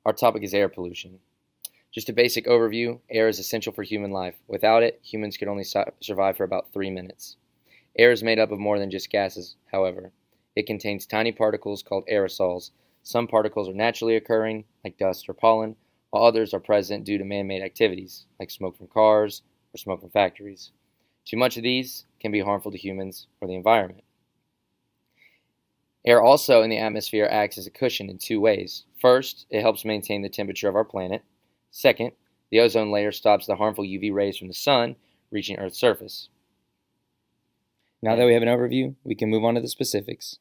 Our topic is air pollution. Just a basic overview, air is essential for human life. Without it, humans could only survive for about 3 minutes. Air is made up of more than just gases, however. It contains tiny particles called aerosols. Some particles are naturally occurring, like dust or pollen, while others are present due to man-made activities, like smoke from cars or smoke from factories. Too much of these can be harmful to humans or the environment. Air also in the atmosphere acts as a cushion in two ways. First, it helps maintain the temperature of our planet. Second, the ozone layer stops the harmful UV rays from the sun reaching Earth's surface. Now that we have an overview, we can move on to the specifics.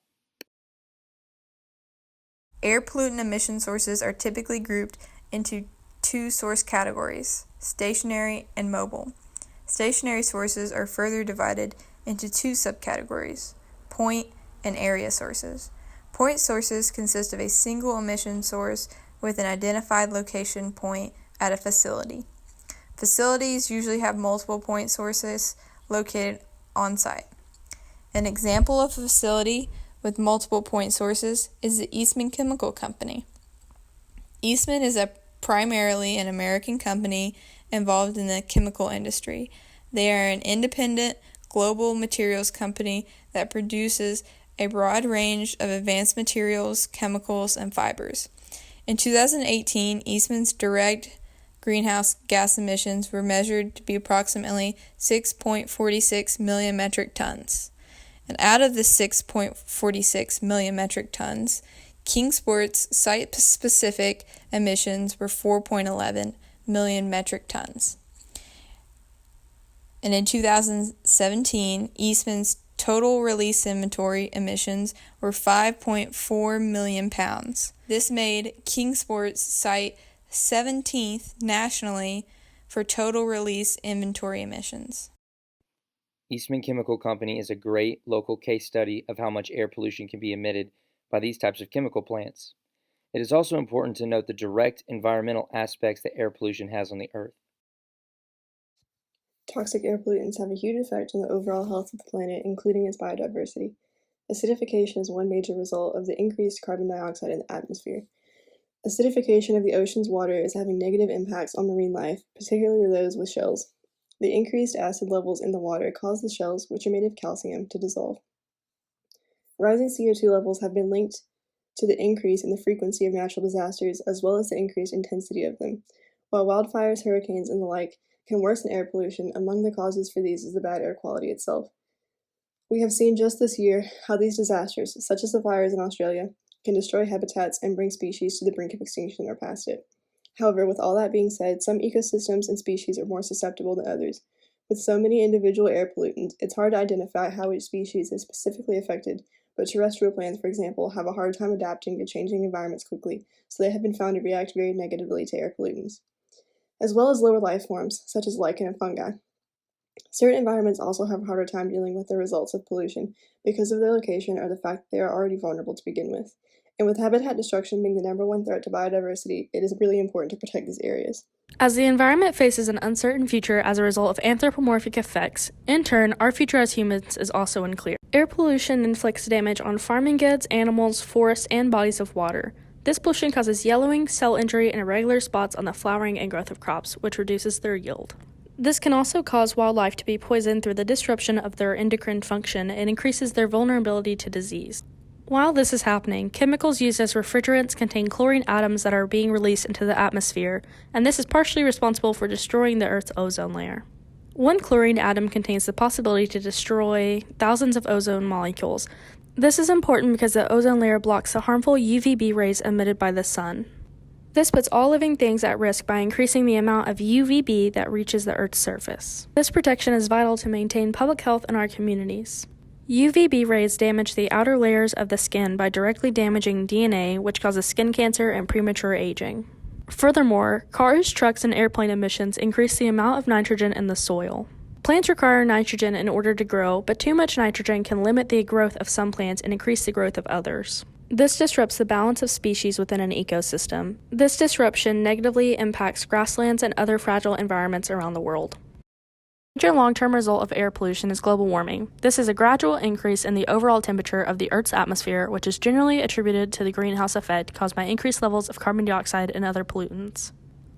Air pollutant emission sources are typically grouped into two source categories, stationary and mobile. Stationary sources are further divided into two subcategories, point and area sources. Point sources consist of a single emission source with an identified location point at a facility. Facilities usually have multiple point sources located on site. An example of a facility with multiple point sources is the Eastman Chemical Company. Eastman is primarily an American company involved in the chemical industry. They are an independent global materials company that produces a broad range of advanced materials, chemicals, and fibers. In 2018, Eastman's direct greenhouse gas emissions were measured to be approximately 6.46 million metric tons. And out of the 6.46 million metric tons, Kingsport's site-specific emissions were 4.11 million metric tons. And in 2017, Eastman's total release inventory emissions were 5.4 million pounds. This made Kingsport's site 17th nationally for total release inventory emissions. Eastman Chemical Company is a great local case study of how much air pollution can be emitted by these types of chemical plants. It is also important to note the direct environmental aspects that air pollution has on the Earth. Toxic air pollutants have a huge effect on the overall health of the planet, including its biodiversity. Acidification is one major result of the increased carbon dioxide in the atmosphere. Acidification of the ocean's water is having negative impacts on marine life, particularly those with shells. The increased acid levels in the water cause the shells, which are made of calcium, to dissolve. Rising CO2 levels have been linked to the increase in the frequency of natural disasters as well as the increased intensity of them. While wildfires, hurricanes, and the like can worsen air pollution, among the causes for these is the bad air quality itself. We have seen just this year how these disasters, such as the fires in Australia, can destroy habitats and bring species to the brink of extinction or past it. However, with all that being said, some ecosystems and species are more susceptible than others. With so many individual air pollutants, it's hard to identify how each species is specifically affected, but terrestrial plants, for example, have a hard time adapting to changing environments quickly, so they have been found to react very negatively to air pollutants, as well as lower life forms, such as lichen and fungi. Certain environments also have a harder time dealing with the results of pollution because of their location or the fact that they are already vulnerable to begin with. And with habitat destruction being the number one threat to biodiversity, it is really important to protect these areas. As the environment faces an uncertain future as a result of anthropomorphic effects, in turn, our future as humans is also unclear. Air pollution inflicts damage on farming goods, animals, forests, and bodies of water. This pollution causes yellowing, cell injury, and irregular spots on the flowering and growth of crops, which reduces their yield. This can also cause wildlife to be poisoned through the disruption of their endocrine function and increases their vulnerability to disease. While this is happening, chemicals used as refrigerants contain chlorine atoms that are being released into the atmosphere, and this is partially responsible for destroying the Earth's ozone layer. One chlorine atom contains the possibility to destroy thousands of ozone molecules. This is important because the ozone layer blocks the harmful UVB rays emitted by the sun. This puts all living things at risk by increasing the amount of UVB that reaches the Earth's surface. This protection is vital to maintain public health in our communities. UVB rays damage the outer layers of the skin by directly damaging DNA, which causes skin cancer and premature aging. Furthermore, cars, trucks, and airplane emissions increase the amount of nitrogen in the soil. Plants require nitrogen in order to grow, but too much nitrogen can limit the growth of some plants and increase the growth of others. This disrupts the balance of species within an ecosystem. This disruption negatively impacts grasslands and other fragile environments around the world. Major long-term result of air pollution is global warming. This is a gradual increase in the overall temperature of the Earth's atmosphere, which is generally attributed to the greenhouse effect caused by increased levels of carbon dioxide and other pollutants.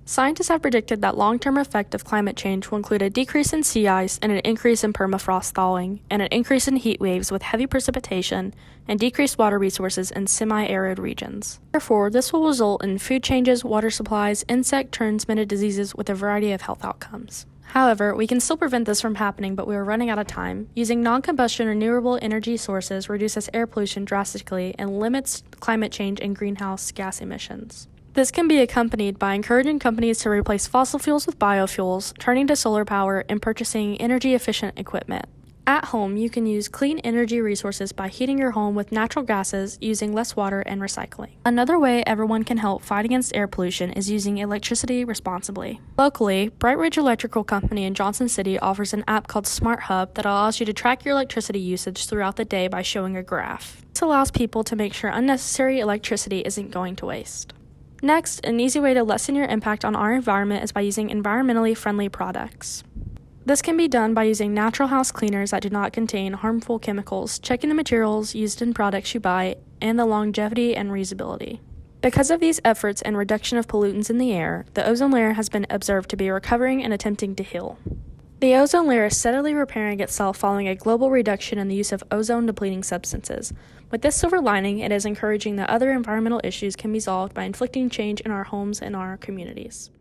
Scientists have predicted that long-term effect of climate change will include a decrease in sea ice and an increase in permafrost thawing, and an increase in heat waves with heavy precipitation and decreased water resources in semi-arid regions. Therefore, this will result in food changes, water supplies, insect-transmitted diseases with a variety of health outcomes. However, we can still prevent this from happening, but we are running out of time. Using non-combustion renewable energy sources reduces air pollution drastically and limits climate change and greenhouse gas emissions. This can be accompanied by encouraging companies to replace fossil fuels with biofuels, turning to solar power, and purchasing energy-efficient equipment. At home, you can use clean energy resources by heating your home with natural gases, using less water, and recycling. Another way everyone can help fight against air pollution is using electricity responsibly. Locally, Bright Ridge Electrical Company in Johnson City offers an app called Smart Hub that allows you to track your electricity usage throughout the day by showing a graph. This allows people to make sure unnecessary electricity isn't going to waste. Next, an easy way to lessen your impact on our environment is by using environmentally friendly products. This can be done by using natural house cleaners that do not contain harmful chemicals, checking the materials used in products you buy, and the longevity and reusability. Because of these efforts and reduction of pollutants in the air, the ozone layer has been observed to be recovering and attempting to heal. The ozone layer is steadily repairing itself following a global reduction in the use of ozone-depleting substances. With this silver lining, it is encouraging that other environmental issues can be solved by inflicting change in our homes and our communities.